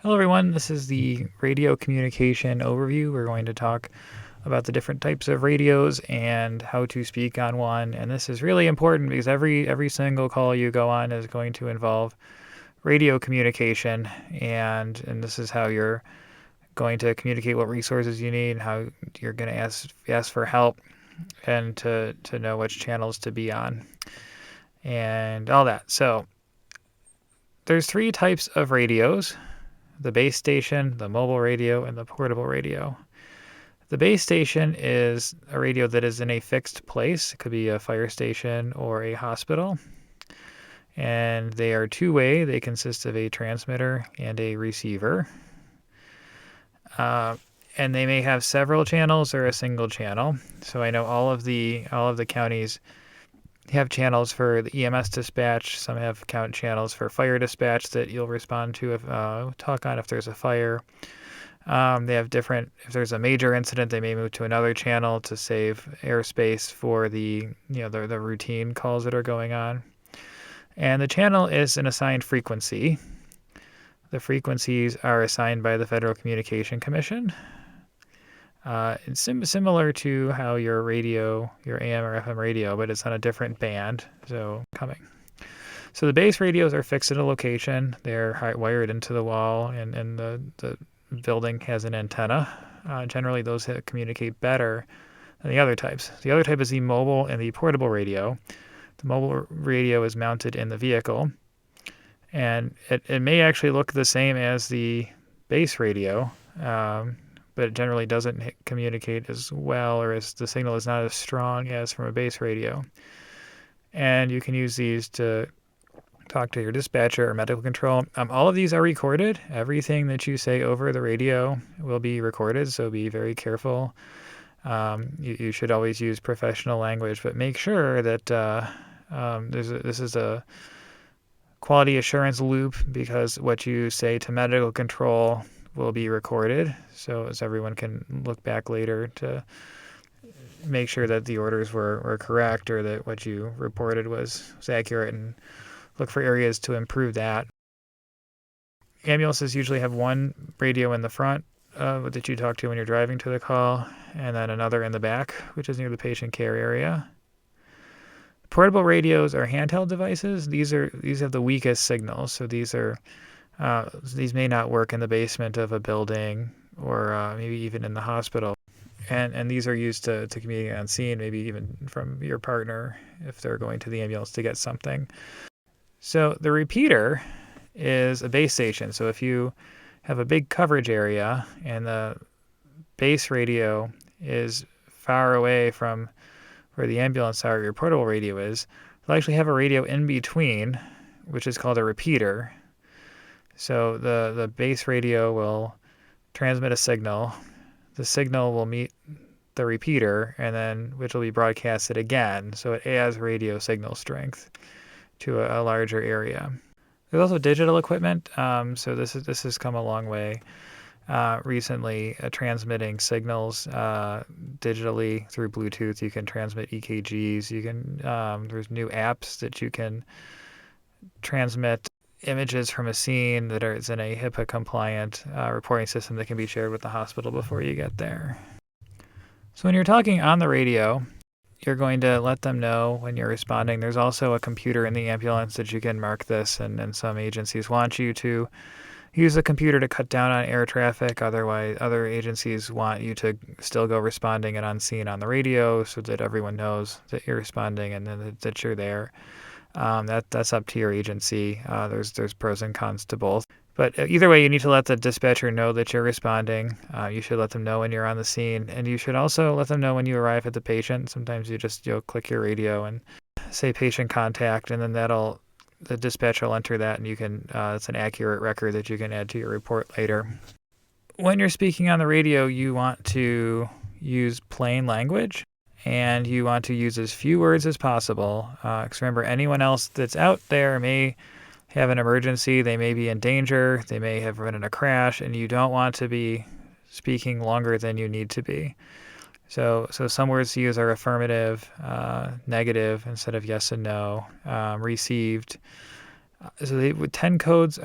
Hello everyone, this is the radio communication overview. We're going to talk about the different types of radios and how to speak on one. And this is really important because every single call you go on is going to involve radio communication, and this is how you're going to communicate what resources you need, how you're going to ask for help, and to know which channels to be on and all that. So there's three types of radios: the base station, the mobile radio, and the portable radio. The base station is a radio that is in a fixed place. It could be a fire station or a hospital. And they are two-way. They consist of a transmitter and a receiver. And they may have several channels or a single channel. So I know all of the counties have channels for the EMS dispatch. Some have channels for fire dispatch that you'll respond to if talk on if there's a fire. They have different. If there's a major incident, they may move to another channel to save airspace for the routine calls that are going on. And the channel is an assigned frequency. The frequencies are assigned by the Federal Communication Commission. It's similar to how your AM or FM radio, but it's on a different band. So the base radios are fixed at a location. They're wired into the wall, and the building has an antenna. Generally, those communicate better than the other types. The other type is the mobile and the portable radio. The mobile radio is mounted in the vehicle, and it may actually look the same as the base radio, but it generally doesn't communicate as well, or the signal is not as strong as from a base radio. And you can use these to talk to your dispatcher or medical control. All of these are recorded. Everything that you say over the radio will be recorded, so be very careful. You should always use professional language, but make sure that this is a quality assurance loop, because what you say to medical control will be recorded, so as everyone can look back later to make sure that the orders were correct, or that what you reported was accurate, and look for areas to improve that. Ambulances usually have one radio in the front that you talk to when you're driving to the call, and then another in the back, which is near the patient care area. Portable radios are handheld devices. These have the weakest signals, so these may not work in the basement of a building, or maybe even in the hospital. And these are used to communicate on scene, maybe even from your partner if they're going to the ambulance to get something. So the repeater is a base station. So if you have a big coverage area and the base radio is far away from where the ambulance or your portable radio is, they'll actually have a radio in between, which is called a repeater. So the base radio will transmit a signal. The signal will meet the repeater, and then which will be broadcasted again. So it adds radio signal strength to a larger area. There's also digital equipment. So this has come a long way recently, transmitting signals digitally through Bluetooth. You can transmit EKGs. There's new apps that you can transmit images from a scene that is in a HIPAA compliant reporting system that can be shared with the hospital before you get there. So when you're talking on the radio, you're going to let them know when you're responding. There's also a computer in the ambulance that you can mark this, and some agencies want you to use the computer to cut down on air traffic. Otherwise, other agencies want you to still go responding and on scene on the radio, so that everyone knows that you're responding and then that you're there. That's up to your agency. There's pros and cons to both. But either way, you need to let the dispatcher know that you're responding. You should let them know when you're on the scene, and you should also let them know when you arrive at the patient. Sometimes you'll click your radio and say patient contact, and then the dispatcher will enter that, and you can it's an accurate record that you can add to your report later. When you're speaking on the radio, you want to use plain language, and you want to use as few words as possible. Because remember, anyone else that's out there may have an emergency, they may be in danger, they may have run in a crash, and you don't want to be speaking longer than you need to be. So some words to use are affirmative, negative instead of yes and no, received, So 10 codes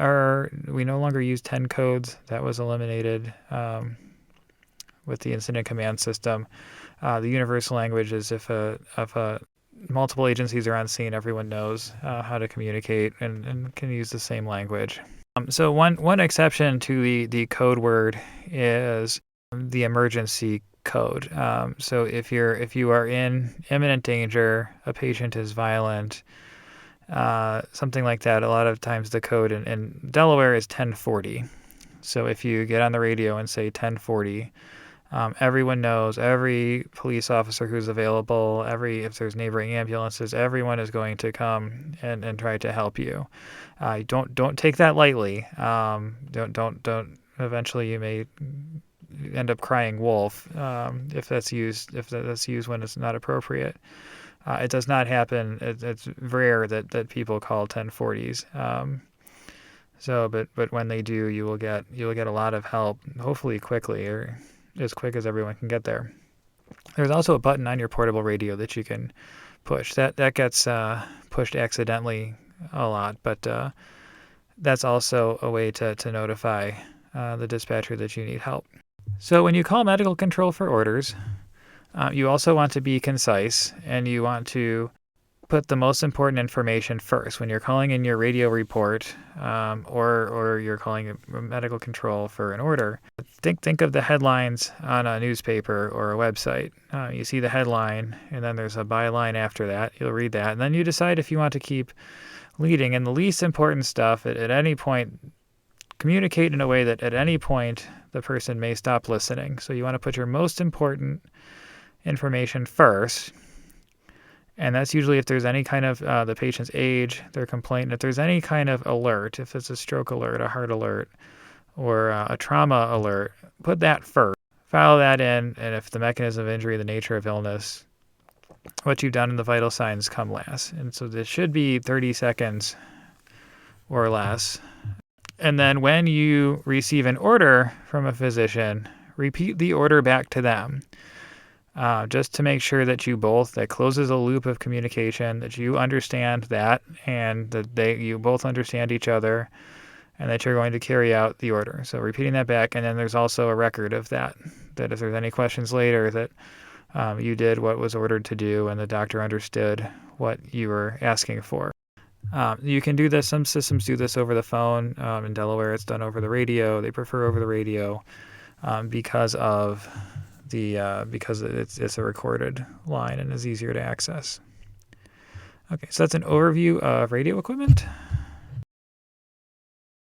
we no longer use 10 codes. That was eliminated with the incident command system. The universal language is if multiple agencies are on scene, everyone knows how to communicate and can use the same language. So one exception to the code word is the emergency code. So if you are in imminent danger, a patient is violent, something like that, a lot of times the code in Delaware is 1040. So if you get on the radio and say 1040, everyone knows, every police officer who's available, if there's neighboring ambulances, everyone is going to come and try to help you. Don't take that lightly. Don't. Eventually, you may end up crying wolf if that's used when it's not appropriate. It does not happen. It's rare that people call 1040s. But when they do, you will get a lot of help, hopefully quickly, or as quick as everyone can get there. There's also a button on your portable radio that you can push. That gets pushed accidentally a lot, but that's also a way to notify the dispatcher that you need help. So when you call medical control for orders, you also want to be concise, and you want to put the most important information first. When you're calling in your radio report or you're calling medical control for an order, think of the headlines on a newspaper or a website. You see the headline, and then there's a byline after that. You'll read that, and then you decide if you want to keep leading. And the least important stuff, at any point, communicate in a way that at any point the person may stop listening. So you want to put your most important information first. And that's usually if there's any kind of the patient's age, their complaint, and if there's any kind of alert, if it's a stroke alert, a heart alert, or a trauma alert, put that first. File that in, and if the mechanism of injury, the nature of illness, what you've done in the vital signs come last. And so this should be 30 seconds or less. And then when you receive an order from a physician, repeat the order back to them. Just to make sure that that closes a loop of communication, that you understand that, and that you both understand each other, and that you're going to carry out the order. So repeating that back, and then there's also a record of that if there's any questions later, that you did what was ordered to do, and the doctor understood what you were asking for. You can do this. Some systems do this over the phone. In Delaware, it's done over the radio. They prefer over the radio because it's a recorded line and is easier to access. Okay, so that's an overview of radio equipment.